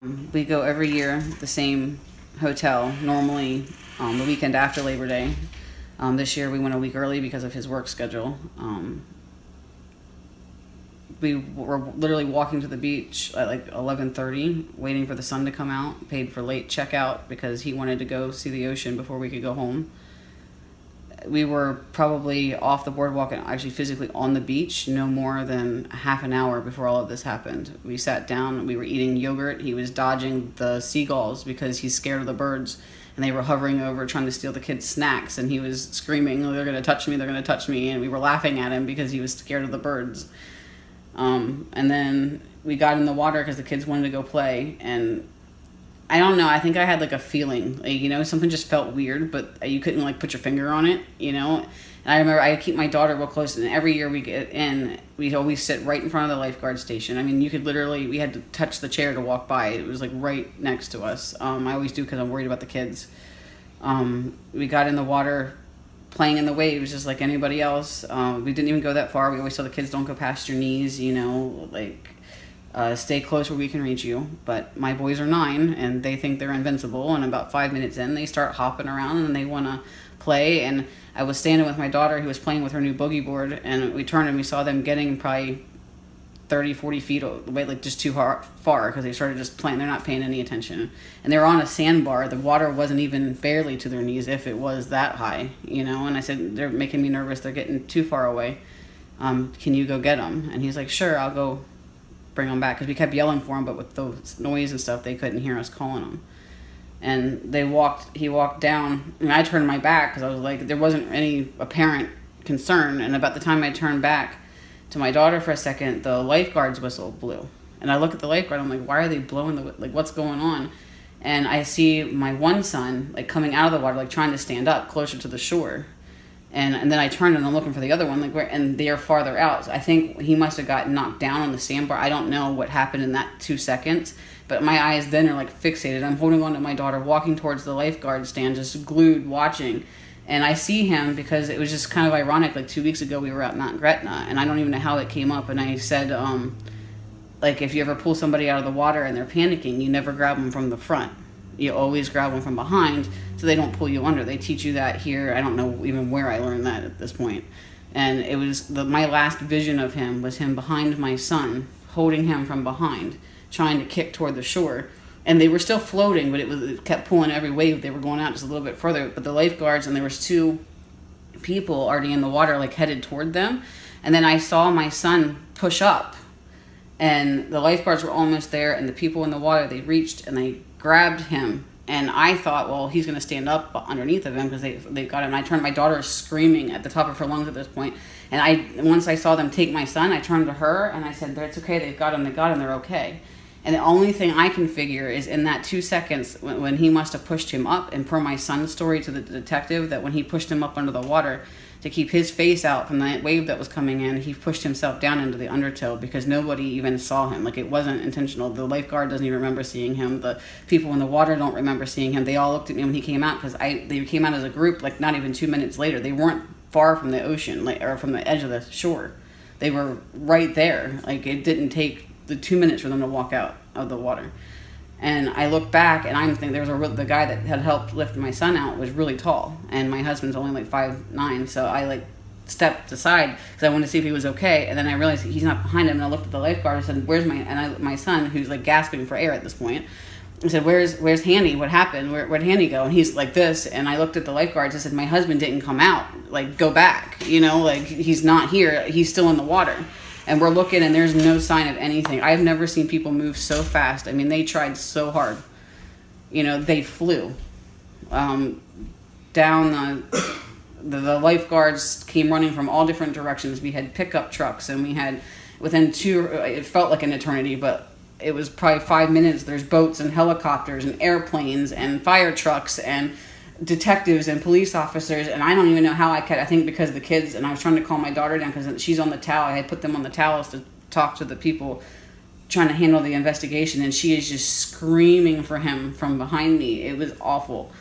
We go every year, the same hotel, normally the weekend after Labor Day. This year we went a week early because of his work schedule. We were literally walking to the beach at like 11:30, waiting for the sun to come out, paid for late checkout because he wanted to go see the ocean before we could go home. We were probably off the boardwalk and actually physically on the beach no more than half an hour before all of this happened. We sat down, we were eating yogurt. He was dodging the seagulls because he's scared of the birds, and they were hovering over trying to steal the kids' snacks, and he was screaming, "Oh, they're going to touch me, they're going to touch me," and we were laughing at him because he was scared of the birds. And then we got in the water because the kids wanted to go play, and I don't know, I think I had like a feeling, like, you know, something just felt weird, but you couldn't like put your finger on it, you know. And I remember I keep my daughter real close, and every year we get in, we'd always sit right in front of the lifeguard station. I mean, you could literally, we had to touch the chair to walk by. It was like right next to us. I always do because I'm worried about the kids. We got in the water playing in the waves just like anybody else. We didn't even go that far. We always tell the kids, don't go past your knees, you know, like stay close where we can reach you. But my boys are 9 and they think they're invincible, and about 5 minutes in they start hopping around and they want to play. And I was standing with my daughter who was playing with her new boogie board, and we turned and we saw them getting probably 30-40 feet away, like just too far, because they started just playing. They're not paying any attention, and they were on a sandbar. The water wasn't even barely to their knees, if it was that high, you know. And I said, they're making me nervous, they're getting too far away. Can you go get them? And he's like, sure, I'll go bring them back, because we kept yelling for him, but with the noise and stuff they couldn't hear us calling them. And he walked down, and I turned my back because I was like, there wasn't any apparent concern. And about the time I turned back to my daughter for a second, the lifeguard's whistle blew. And I look at the lifeguard, I'm like, why are they blowing like, what's going on? And I see my one son like coming out of the water, like trying to stand up closer to the shore. And then I turned and I'm looking for the other one, like where, and they are farther out. So I think he must have got knocked down on the sandbar. I don't know what happened in that 2 seconds, but my eyes then are like fixated. I'm holding on to my daughter, walking towards the lifeguard stand, just glued, watching. And I see him because it was just kind of ironic. Like 2 weeks ago, we were at Mount Gretna, and I don't even know how it came up. And I said, like, if you ever pull somebody out of the water and they're panicking, you never grab them from the front. You always grab them from behind so they don't pull you under. They teach you that here. I don't know even where I learned that at this point. And it was my last vision of him was him behind my son, holding him from behind, trying to kick toward the shore. And they were still floating, but it kept pulling every wave. They were going out just a little bit further. But the lifeguards, and there was 2 people already in the water, like headed toward them. And then I saw my son push up, and the lifeguards were almost there, and the people in the water, they reached and they grabbed him. And I thought, well, he's going to stand up underneath of him because they got him. And I turned, my daughter screaming at the top of her lungs at this point. And once I saw them take my son, I turned to her and I said, it's okay, they've got him, they're okay. And the only thing I can figure is in that 2 seconds when he must have pushed him up, and per my son's story to the detective, that when he pushed him up under the water to keep his face out from the wave that was coming in, he pushed himself down into the undertow because nobody even saw him. Like, it wasn't intentional. The lifeguard doesn't even remember seeing him. The people in the water don't remember seeing him. They all looked at me when he came out because they came out as a group, like not even 2 minutes later. They weren't far from the ocean, like, or from the edge of the shore. They were right there. Like, it didn't take the 2 minutes for them to walk out of the water. And I look back, and I'm thinking the guy that had helped lift my son out was really tall, and my husband's only like 5'9", so I like stepped aside because I wanted to see if he was okay. And then I realized he's not behind him, and I looked at the lifeguard and said, "Where's my son?" Who's like gasping for air at this point. I said, "Where's Hany? What happened? Where'd Hany go?" And he's like this, and I looked at the lifeguards and said, "My husband didn't come out. Like, go back. You know, like he's not here. He's still in the water." And we're looking, and there's no sign of anything. I've never seen people move so fast. I mean, they tried so hard. You know, they flew. Down the lifeguards came running from all different directions. We had pickup trucks, and we had, it felt like an eternity, but it was probably 5 minutes. There's boats and helicopters and airplanes and fire trucks and detectives and police officers, and I don't even know how I think because the kids, and I was trying to calm my daughter down because she's on the towel. I had put them on the towels to talk to the people trying to handle the investigation, and she is just screaming for him from behind me. It was awful.